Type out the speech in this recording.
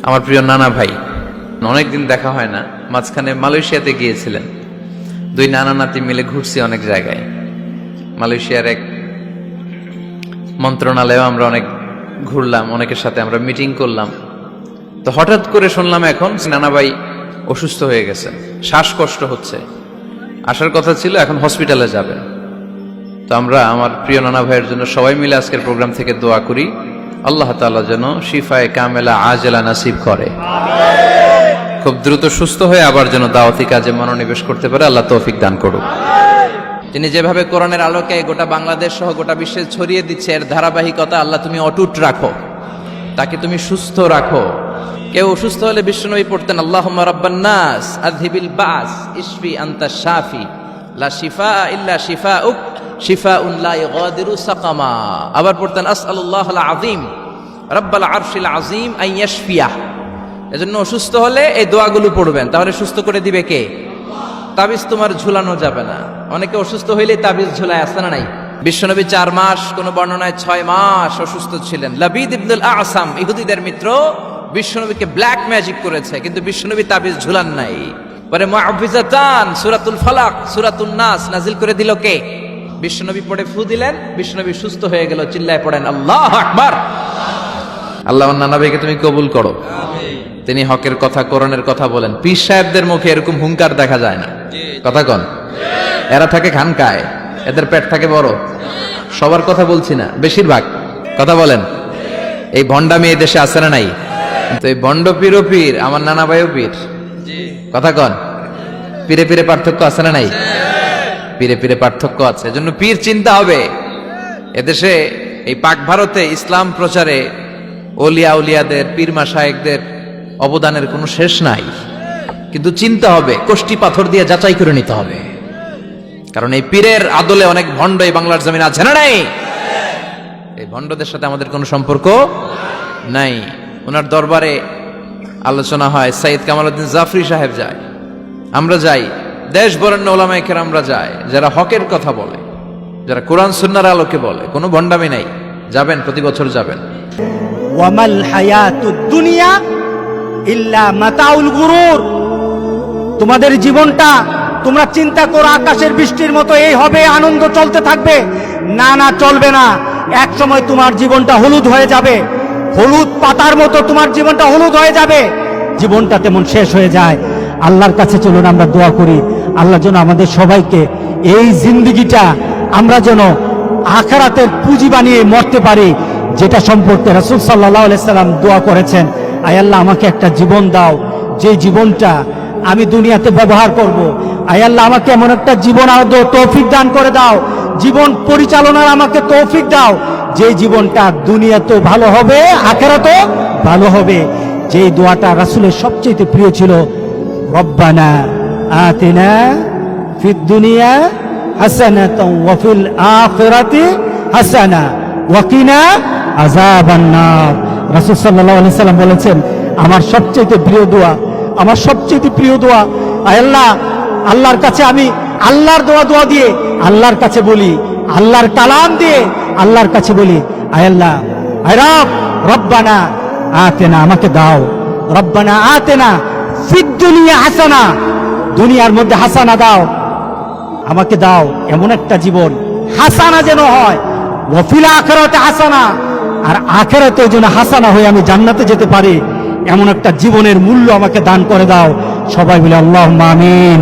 আমার প্রিয় নানা ভাই, অনেকদিন দেখা হয় না, মাঝখানে মালয়েশিয়াতে গিয়েছিলেন। দুই নানা নাতি মিলে ঘুরছি অনেক জায়গায়। মালয়েশিয়ার এক মন্ত্রণালয়েও আমরা অনেক ঘুরলাম, অনেকের সাথে আমরা মিটিং করলাম। তো হঠাৎ করে শুনলাম এখন নানা ভাই অসুস্থ হয়ে গেছেন, শ্বাসকষ্ট হচ্ছে, আসার কথা ছিল, এখন হসপিটালে যাবেন। তো আমরা আমার প্রিয় নানা ভাইয়ের জন্য সবাই মিলে আজকের প্রোগ্রাম থেকে দোয়া করি, আল্লাহ তাআলা যেন শিফায়ে কামেলা আজেলা নাসিব করে, খুব দ্রুত সুস্থ হয়ে আবার যেন দাওয়াতি কাজে মনোনিবেশ করতে পারে, আল্লাহ তৌফিক দান করুক। তিনি যেভাবে কোরআনের আলোকে গোটা বাংলাদেশ সহ গোটা বিশ্বে ছড়িয়ে দিচ্ছে, এর ধারাবাহিকতা আল্লাহ তুমি অটুট রাখো, তাকে তুমি সুস্থ রাখো। কেউ অসুস্থ হলে বিশ্বনবী পড়তেন আল্লাহুম্মা রাব্বান নাস আযহিবিল বাস ইশফি আনতা শাফি লা শিফা ইল্লা শিফাউক শিফাউন লা ইগাদিরু সাকামা। আবার পড়তেন আসআলুল্লাহুল আযীম রাব্বাল আরশিল আযীম আন ইয়াশফিয়াহ। এজন্য অসুস্থ হলে এই দোয়াগুলো পড়বেন, তাহলে সুস্থ করে দিবে কে? তাবিজ তোমার ঝুলানো যাবে না। অনেকে অসুস্থ হইলে তাবিজ ঝুলায়, আসে না নাই? বিশ্বনবী 4 মাস, কোন বর্ণনায় 6 মাস অসুস্থ ছিলেন। লাবিদ ইবনুল আসাম, ইহুদিদের মিত্র, বিশ্বনবীকে ব্ল্যাক ম্যাজিক করেছে, কিন্তু বিশ্বনবী তাবিজ ঝুলান নাই। পরে মুআউযিজাতান সূরাতুল ফালাক সূরাতুন নাস নাজিল করে দিল কে? বিশ্বনবী পড়ে ফু দিলেন, বিশ্বনবী সুস্থ হয়ে গেল। চিল্লায় পড়েন আল্লাহু আকবার। আল্লাহ নানা ভাইকে তুমি কবুল করো, তিনি হকের কথা কোরআনের কথা বলেন। পীর সাহেবদের মুখে এরকম হুঙ্কার দেখা যায় না, কথা কন। এরা থাকে খানকায়, এদের পেট থাকে বড়। সবার কথা বলছি না, বেশিরভাগ কথা বলেন। এই ভণ্ডামি এই দেশে আছে না নাই? তো এই ভণ্ড পীরও পীর, আমার নানা ভাইও পীর, কথা কন। পীরে পীরে পার্থক্য আছে না নাই? পীরে পীরে পার্থক্য আছে, এজন্য পীর চিন্তা হবে। এদেশে এই পাক ভারতে ইসলাম প্রচারে ওলিয়া উলিয়াদের, পীর মাশায়েখদের অবদানের কোনো শেষ নাই, কিন্তু চিন্তা হবে, কষ্টি পাথর দিয়ে যাচাই করে নিতে হবে। কারণ এই পীরের আদলে অনেক ভণ্ড এই বাংলার জমিন আছে না নাই? এই ভণ্ডদের সাথে আমাদের কোনো সম্পর্ক নাই। ওনার দরবারে আলোচনা হয়, সাইয়্যিদ কামালউদ্দিন জাফরি সাহেব যায়, আমরা যাই, দেশ বরেণ্য ওলামায়ে কেরামরা যায়, যারা হকের কথা বলে, যারা কোরআন সুন্নাহর আলোকে বলে, কোনো ভণ্ডামি নাই। যাবেন, প্রতি বছর যাবেন। ওয়ামাল হায়াতুদ দুনিয়া ইল্লা মাতাউল গুরুর। তোমাদের জীবনটা তোমরা চিন্তা করো আকাশের বৃষ্টির মতো এই হবে, আনন্দ চলতে থাকবে। না না, চলবে না। এক সময় তোমার জীবনটা হলুদ হয়ে যাবে, হলুদ পাতার মতো তোমার জীবনটা হলুদ হয়ে যাবে, জীবনটা তেমন শেষ হয়ে যায়। আল্লাহর কাছে চলুন আমরা দোয়া করি, আল্লাহ যেন আমাদের সবাইকে এই জিন্দেগিটা আমরা যেন আখিরাতের পুঁজি বানিয়ে মরতে পারি, যেটা সম্পর্কে রাসূল সাল্লাল্লাহু আলাইহি সাল্লাম দোয়া করেছেন, আয় আল্লাহ আমাকে একটা জীবন দাও, যে জীবনটা আমি দুনিয়াতে ব্যবহার করব। আয় আল্লাহ আমাকে এমন একটা জীবন তৌফিক দান করে দাও, জীবন পরিচালনার আমাকে তৌফিক দাও, যে জীবনটা দুনিয়াতেও ভালো হবে, আখিরাতেও ভালো হবে। যে দোয়াটা রাসূলের সবচেয়ে প্রিয় ছিল, রব্বানা আতিনা ফিদ দুনিয়া হাসানাতাও ওয়া ফিল আখিরাতি হাসানা ওয়া কিনা আযাবান নার। রাসূল সাল্লাল্লাহু আলাইহি সাল্লাম বলেছেন, আমার সবচেয়ে প্রিয় দোয়া, আমার সবচেয়ে প্রিয় দোয়া, আয় আল্লাহ, আল্লাহর কাছে আমি আল্লাহর দোয়া দিয়ে আল্লাহর কাছে বলি, আল্লাহর কালাম দিয়ে আল্লাহর কাছে বলি, আয় আল্লাহ, আয় রব, রব্বানা আতেনা, আমাকে দাও, রব্বানা আতেনা ফিদ দুনিয়া হাসানা, দুনিয়ার মধ্যে হাসানা দাও, আমাকে দাও এমন একটা জীবন হাসানা যেন হয়, ওয়া ফিল আখিরাতি হাসানা, আর আখিরাতে যেন হাসানা হয়ে আমি জান্নাতে যেতে পারি, এমন একটা জীবনের মূল্য আমাকে দান করে দাও। সবাই বলে আল্লাহুম্মা আমিন।